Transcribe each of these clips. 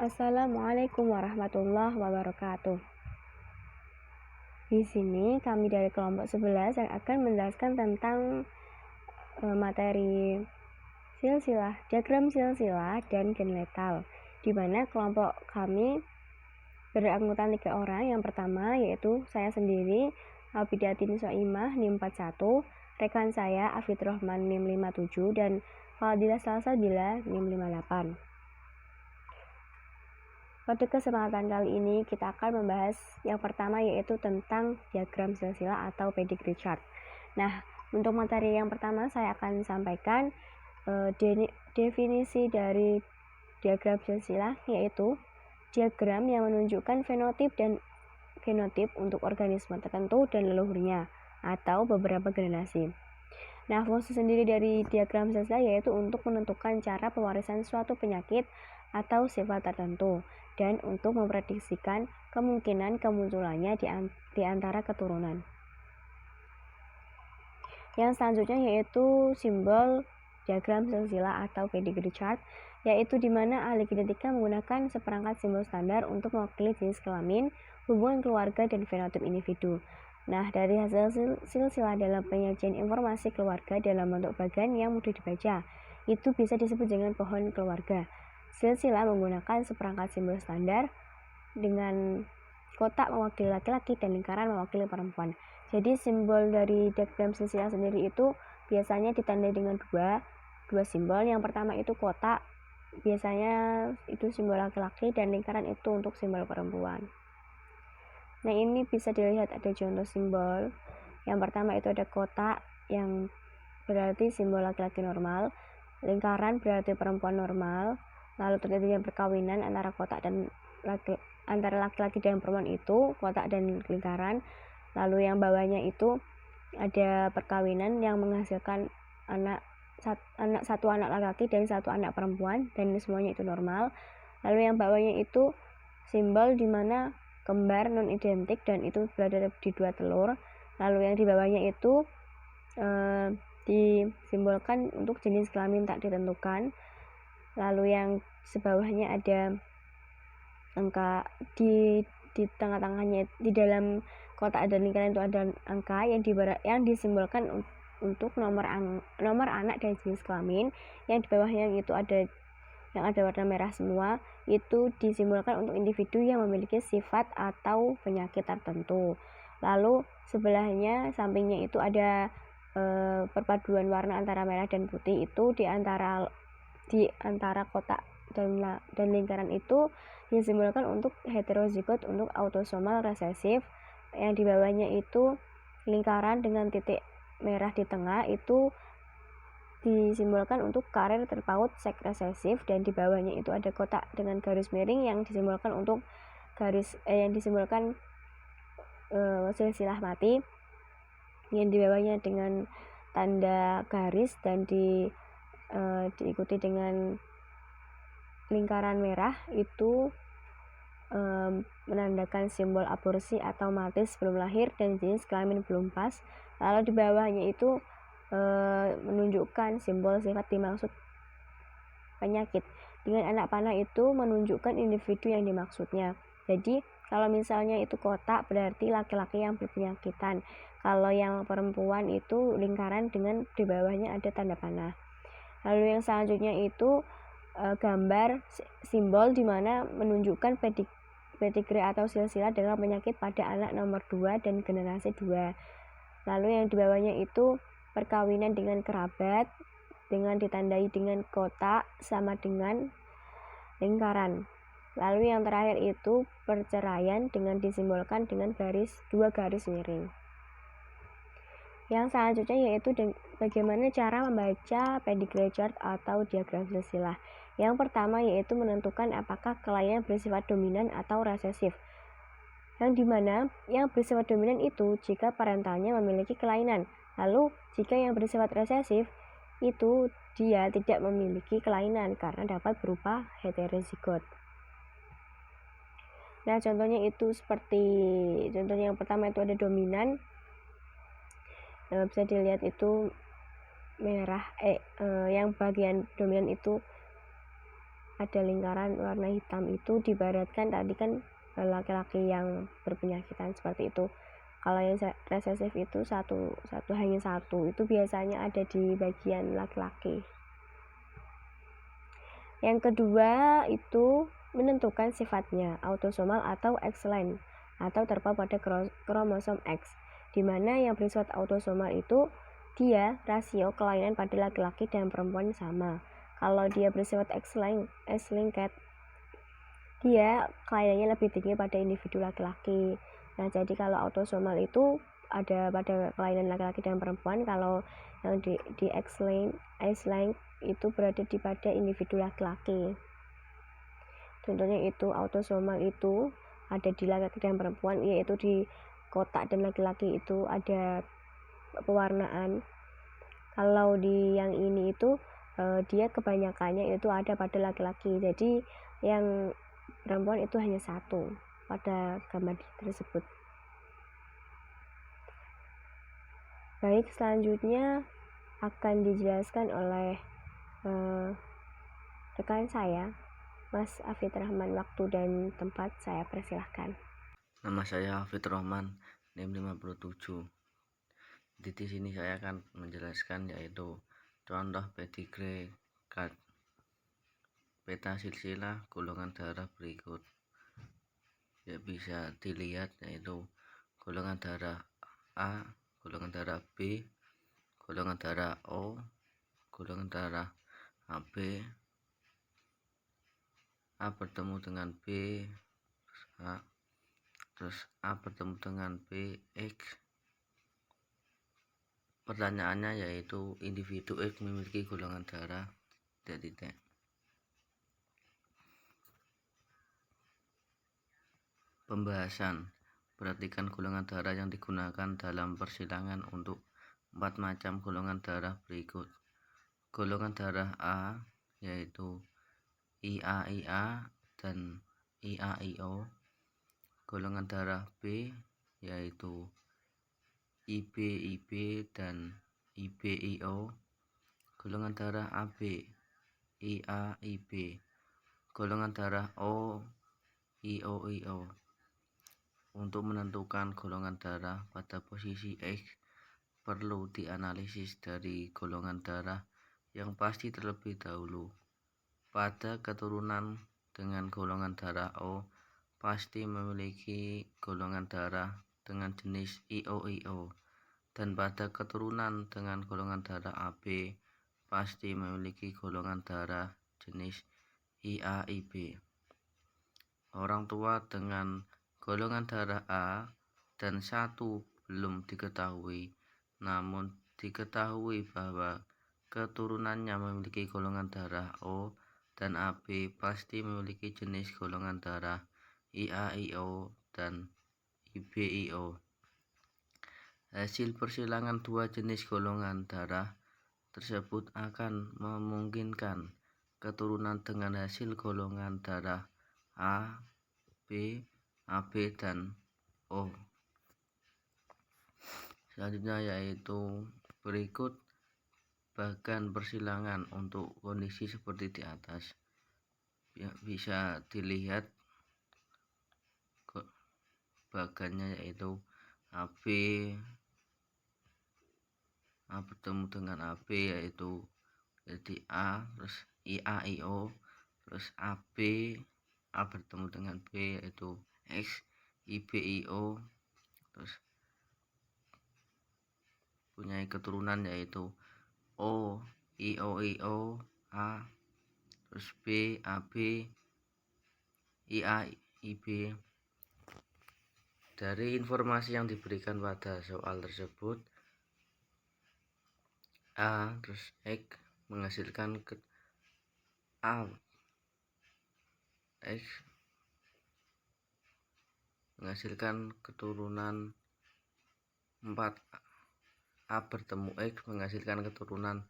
Assalamualaikum warahmatullahi wabarakatuh. Di sini kami dari kelompok 11 yang akan menjelaskan tentang materi silsilah, diagram silsilah dan gen letal, di mana kelompok kami beranggotakan 3 orang. Yang pertama yaitu saya sendiri, Abidatin Soimah NIM 41, rekan saya Afid Rohman NIM 57, dan Fadilah Salsabila NIM 58. Pada kesempatan kali ini kita akan membahas yang pertama yaitu tentang diagram silsilah atau pedigree chart. Nah, untuk materi yang pertama saya akan sampaikan definisi dari diagram silsilah, yaitu diagram yang menunjukkan fenotip dan genotip untuk organisme tertentu dan leluhurnya atau beberapa generasi. Nah, fungsi sendiri dari diagram silsilah yaitu untuk menentukan cara pewarisan suatu penyakit atau sifat tertentu dan untuk memprediksikan kemungkinan kemunculannya di antara keturunan. Yang selanjutnya yaitu simbol diagram silsilah atau pedigree chart, yaitu di mana ahli genetika menggunakan seperangkat simbol standar untuk mewakili jenis kelamin, hubungan keluarga, dan fenotip individu. Nah, dari hasil silsilah dalam penyajian informasi keluarga dalam bentuk bagan yang mudah dibaca, itu bisa disebut dengan pohon keluarga. Silsilah menggunakan seperangkat simbol standar dengan kotak mewakili laki-laki dan lingkaran mewakili perempuan. Jadi simbol dari diagram silsilah sendiri itu biasanya ditandai dengan dua simbol. Yang pertama itu kotak, biasanya itu simbol laki-laki, dan lingkaran itu untuk simbol perempuan. Nah, ini bisa dilihat ada contoh simbol. Yang pertama itu ada kotak yang berarti simbol laki-laki normal, lingkaran berarti perempuan normal, lalu terjadinya perkawinan antara kotak dan antara laki-laki dan perempuan itu kotak dan lingkaran. Lalu yang bawahnya itu ada perkawinan yang menghasilkan satu anak laki-laki dan satu anak perempuan, dan semuanya itu normal. Lalu yang bawahnya itu simbol dimana kembar non identik dan itu berada di dua telur. Lalu yang di bawahnya itu disimbolkan untuk jenis kelamin tak ditentukan. Lalu yang sebawahnya ada angka di tengah-tengahnya, di dalam kotak dan lingkaran itu ada angka yang disimbolkan untuk nomor anak dan jenis kelamin. Yang di bawahnya itu ada yang ada warna merah semua, itu disimbolkan untuk individu yang memiliki sifat atau penyakit tertentu. Lalu sebelahnya sampingnya itu ada perpaduan warna antara merah dan putih, itu di antara kotak dan lingkaran itu disimbolkan untuk heterozigot untuk autosomal resesif. Yang di bawahnya itu lingkaran dengan titik merah di tengah itu disimbolkan untuk karir terpaut seks resesif, dan di bawahnya itu ada kotak dengan garis miring yang disimbolkan untuk silsilah mati. Yang di bawahnya dengan tanda garis dan diikuti dengan lingkaran merah itu menandakan simbol aborsi atau mati sebelum lahir dan jenis kelamin belum pas. Lalu di bawahnya itu menunjukkan simbol sifat dimaksud penyakit. Dengan anak panah itu menunjukkan individu yang dimaksudnya. Jadi kalau misalnya itu kotak berarti laki-laki yang berpenyakitan. Kalau yang perempuan itu lingkaran dengan di bawahnya ada tanda panah. Lalu yang selanjutnya itu gambar simbol dimana menunjukkan pedigree atau silsilah dengan penyakit pada anak nomor 2 dan generasi 2. Lalu yang di bawahnya itu perkawinan dengan kerabat dengan ditandai dengan kotak sama dengan lingkaran. Lalu yang terakhir itu perceraian dengan disimbolkan dengan dua garis miring. Yang selanjutnya yaitu bagaimana cara membaca pedigree chart atau diagram silsilah. Yang pertama yaitu menentukan apakah kelainan bersifat dominan atau resesif. Yang dimana yang bersifat dominan itu jika parentalnya memiliki kelainan. Lalu jika yang bersifat resesif itu dia tidak memiliki kelainan karena dapat berupa heterozigot. Nah, contohnya yang pertama itu ada dominan. Bisa dilihat itu merah yang bagian dominan itu ada lingkaran warna hitam itu diibaratkan tadi kan laki-laki yang berpenyakitan seperti itu. Kalau yang resesif itu hanya satu, itu biasanya ada di bagian laki-laki. Yang kedua itu menentukan sifatnya, autosomal atau X-linked atau terpaut pada kromosom X, di mana yang bersifat autosomal itu dia rasio kelainan pada laki-laki dan perempuan sama. Kalau dia bersifat X-linked, dia kelainannya lebih tinggi pada individu laki-laki. Nah, jadi kalau autosomal itu ada pada kelainan laki-laki dan perempuan, kalau yang di X-linked itu berada di pada individu laki-laki. Contohnya itu autosomal itu ada di laki-laki dan perempuan, yaitu di kotak dan laki-laki itu ada pewarnaan. Kalau di yang ini itu dia kebanyakannya itu ada pada laki-laki, jadi yang perempuan itu hanya satu pada gambar tersebut. Baik, selanjutnya akan dijelaskan oleh rekan saya, Mas Afid Rahman. Waktu dan tempat saya persilahkan. Nama saya Afid Rahman, NIM 57. Di sini saya akan menjelaskan yaitu contoh pedigree card peta silsilah golongan darah berikut. Ya, bisa dilihat yaitu golongan darah A, golongan darah B, golongan darah O, golongan darah AB, A bertemu dengan B, terus A bertemu dengan B, X. Pertanyaannya yaitu individu X memiliki golongan darah titik. Pembahasan. Perhatikan golongan darah yang digunakan dalam persilangan untuk 4 macam golongan darah berikut. Golongan darah A yaitu IA-IA dan IA-IO. Golongan darah B yaitu IB-IB dan IB-IO. Golongan darah AB IA-IB. Golongan darah O IO-IO. Untuk menentukan golongan darah pada posisi X, perlu dianalisis dari golongan darah yang pasti terlebih dahulu. Pada keturunan dengan golongan darah O, pasti memiliki golongan darah dengan jenis IO-IO, dan pada keturunan dengan golongan darah AB, pasti memiliki golongan darah jenis IA-IB. Orang tua dengan golongan darah A dan 1 belum diketahui, namun diketahui bahwa keturunannya memiliki golongan darah O dan AB pasti memiliki jenis golongan darah IA-IO dan IB-IO. Hasil persilangan dua jenis golongan darah tersebut akan memungkinkan keturunan dengan hasil golongan darah A, B, AB, dan O. Selanjutnya yaitu berikut bagan persilangan untuk kondisi seperti di atas. Ya, bisa dilihat bagannya yaitu AB, A bertemu dengan AB yaitu jadi A, terus IA-IO, terus AB, A bertemu dengan B yaitu X, IB-IO, terus punya keturunan yaitu O, IO-IO, A, terus B, AB, IA, IB. Dari informasi yang diberikan pada soal tersebut, A terus X menghasilkan A X menghasilkan keturunan 4. A bertemu X menghasilkan keturunan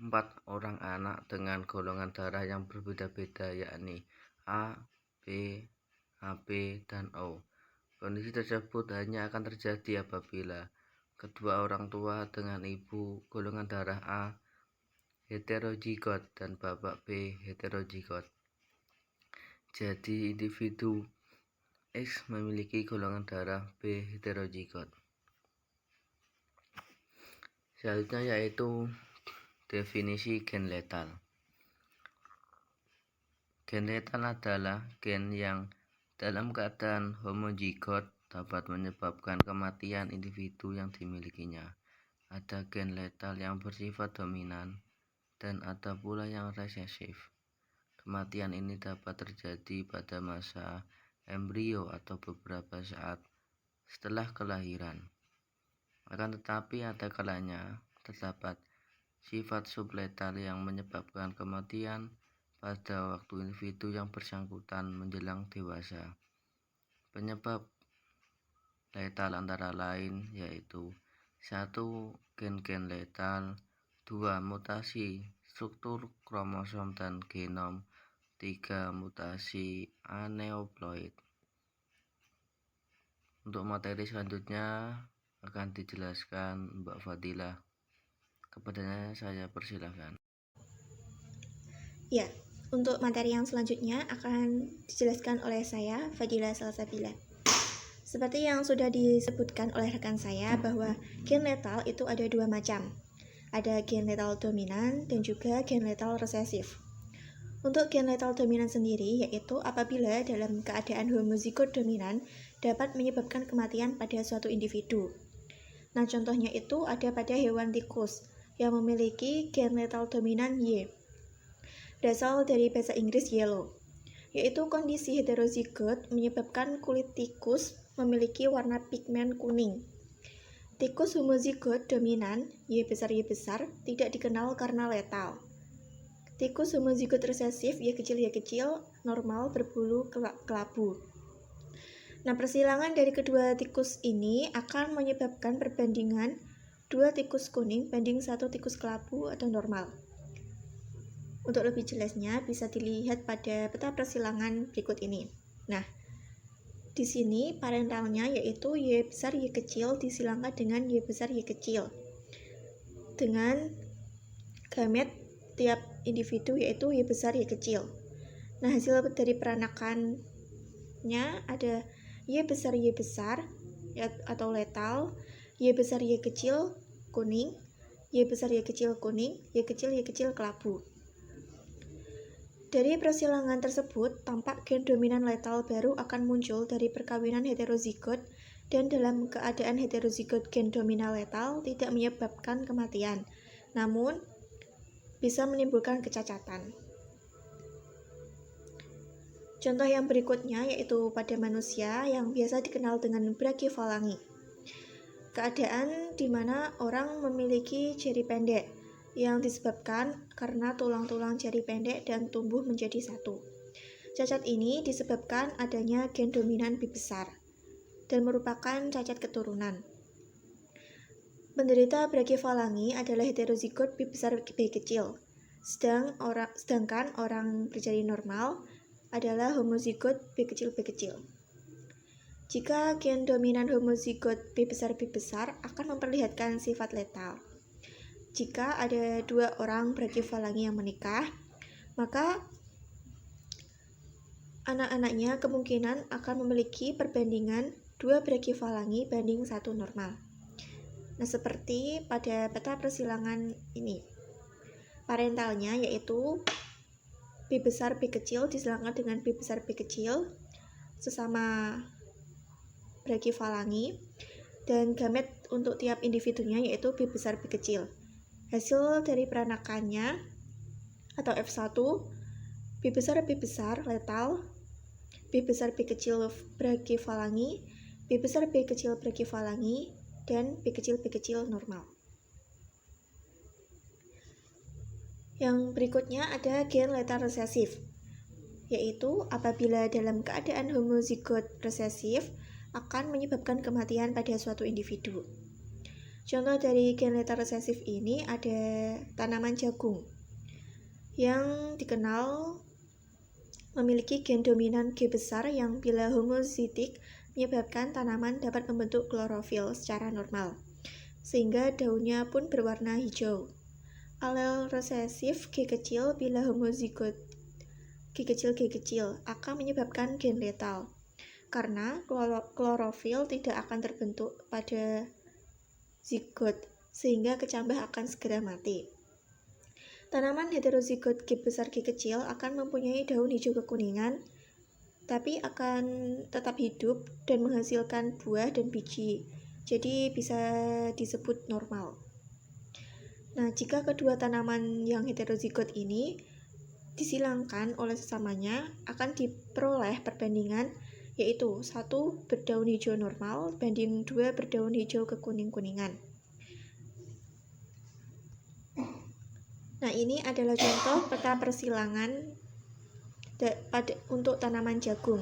4 orang anak dengan golongan darah yang berbeda-beda, yakni A, B, AB, dan O. Kondisi tersebut hanya akan terjadi apabila kedua orang tua dengan ibu golongan darah A heterozigot dan bapak B heterozigot. Jadi individu X memiliki golongan darah B heterozigot. Selanjutnya yaitu definisi gen letal. Gen letal adalah gen yang dalam keadaan homozigot dapat menyebabkan kematian individu yang dimilikinya. Ada gen letal yang bersifat dominan dan ada pula yang resesif. Kematian ini dapat terjadi pada masa embrio atau beberapa saat setelah kelahiran. Akan tetapi ada kalanya terdapat sifat subletal yang menyebabkan kematian pada waktu individu yang bersangkutan menjelang dewasa. Penyebab letal antara lain yaitu 1. Gen-gen letal, 2. Mutasi struktur kromosom dan genom, 3. Mutasi aneuploid. Untuk materi selanjutnya akan dijelaskan Mbak Fadilah. Kepadanya saya persilahkan. Ya, untuk materi yang selanjutnya akan dijelaskan oleh saya, Fadilah Salsabila. Seperti yang sudah disebutkan oleh rekan saya bahwa gen letal itu ada dua macam. Ada gen letal dominan dan juga gen letal resesif. Untuk gen letal dominan sendiri yaitu apabila dalam keadaan homozigot dominan dapat menyebabkan kematian pada suatu individu. Nah, contohnya itu ada pada hewan tikus yang memiliki gen letal dominan Y. Berasal dari bahasa Inggris yellow, yaitu kondisi heterozigot menyebabkan kulit tikus memiliki warna pigmen kuning. Tikus homozigot dominan Y besar tidak dikenal karena letal. Tikus homozigot resesif Y kecil normal berbulu kelabu. Nah, persilangan dari kedua tikus ini akan menyebabkan perbandingan 2 tikus kuning banding 1 tikus kelabu atau normal. Untuk lebih jelasnya bisa dilihat pada peta persilangan berikut ini. Nah, di sini parentalnya yaitu Y besar Y kecil disilangkan dengan Y besar Y kecil dengan gamet tiap individu yaitu Y besar Y kecil. Nah, hasil dari peranakannya ada Y besar atau letal, Y besar Y kecil kuning, Y besar Y kecil kuning, Y kecil kelabu. Dari persilangan tersebut, tampak gen dominan letal baru akan muncul dari perkawinan heterozigot dan dalam keadaan heterozigot gen dominan letal tidak menyebabkan kematian, namun bisa menimbulkan kecacatan. Contoh yang berikutnya yaitu pada manusia yang biasa dikenal dengan brachifalangi. Keadaan di mana orang memiliki jari pendek yang disebabkan karena tulang-tulang jari pendek dan tumbuh menjadi satu. Cacat ini disebabkan adanya gen dominan B besar dan merupakan cacat keturunan. Penderita brachifalangi adalah heterozigot B besar B kecil, sedangkan orang berjari normal adalah homozigot B kecil. Jika gen dominan homozigot B besar akan memperlihatkan sifat letal. Jika ada 2 orang brachifalangi yang menikah, maka anak-anaknya kemungkinan akan memiliki perbandingan 2 brachifalangi banding 1 normal. Nah, seperti pada peta persilangan ini. Parentalnya yaitu B besar B kecil disilangkan dengan B besar B kecil sesama brachifalangi dan gamet untuk tiap individunya yaitu B besar B kecil. Hasil dari peranakannya atau F1 B besar letal, B besar B kecil brachifalangi, B besar B kecil brachifalangi, dan B kecil normal. Yang berikutnya ada gen letal resesif, yaitu apabila dalam keadaan homozigot resesif akan menyebabkan kematian pada suatu individu. Contoh dari gen letal resesif ini ada tanaman jagung yang dikenal memiliki gen dominan G besar yang bila homozitik menyebabkan tanaman dapat membentuk klorofil secara normal, sehingga daunnya pun berwarna hijau. Alel resesif G kecil bila homozigot G kecil akan menyebabkan gen letal karena klorofil tidak akan terbentuk pada zigot sehingga kecambah akan segera mati. Tanaman heterozigot G besar G kecil akan mempunyai daun hijau kekuningan tapi akan tetap hidup dan menghasilkan buah dan biji. Jadi bisa disebut normal. Nah, jika kedua tanaman yang heterozigot ini disilangkan oleh sesamanya, akan diperoleh perbandingan yaitu 1 berdaun hijau normal banding 2 berdaun hijau kekuning-kuningan. Nah, ini adalah contoh peta persilangan untuk tanaman jagung.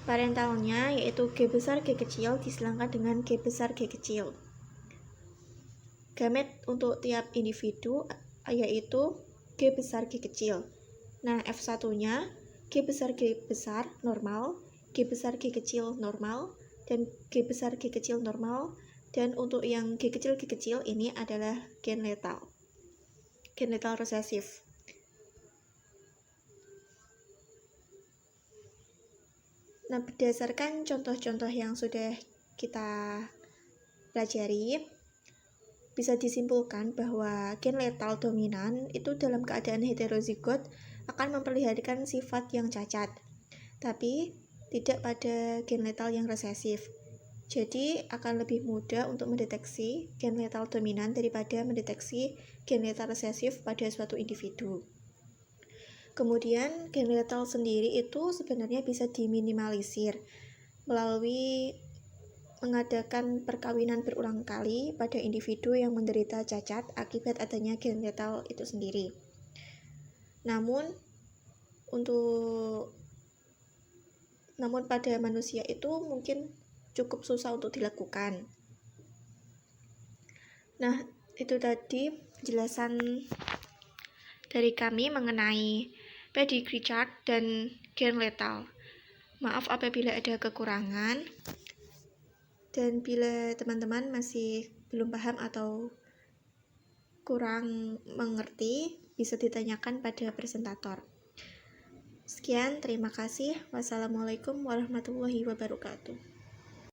Parentalnya yaitu G besar G kecil disilangkan dengan G besar G kecil. Gamet untuk tiap individu yaitu G besar G kecil. Nah, F1-nya G besar G besar normal, G besar G kecil normal, dan G besar G kecil normal. Dan untuk yang G kecil ini adalah gen letal resesif. Nah, berdasarkan contoh-contoh yang sudah kita pelajari, bisa disimpulkan bahwa gen letal dominan itu dalam keadaan heterozigot akan memperlihatkan sifat yang cacat, tapi tidak pada gen letal yang resesif. Jadi akan lebih mudah untuk mendeteksi gen letal dominan daripada mendeteksi gen letal resesif pada suatu individu. Kemudian gen letal sendiri itu sebenarnya bisa diminimalisir melalui mengadakan perkawinan berulang kali pada individu yang menderita cacat akibat adanya gen letal itu sendiri. Namun pada manusia itu mungkin cukup susah untuk dilakukan. Nah, itu tadi penjelasan dari kami mengenai pedigree chart dan gen letal. Maaf apabila ada kekurangan, dan bila teman-teman masih belum paham atau kurang mengerti, bisa ditanyakan pada presentator. Sekian, terima kasih. Wassalamualaikum warahmatullahi wabarakatuh.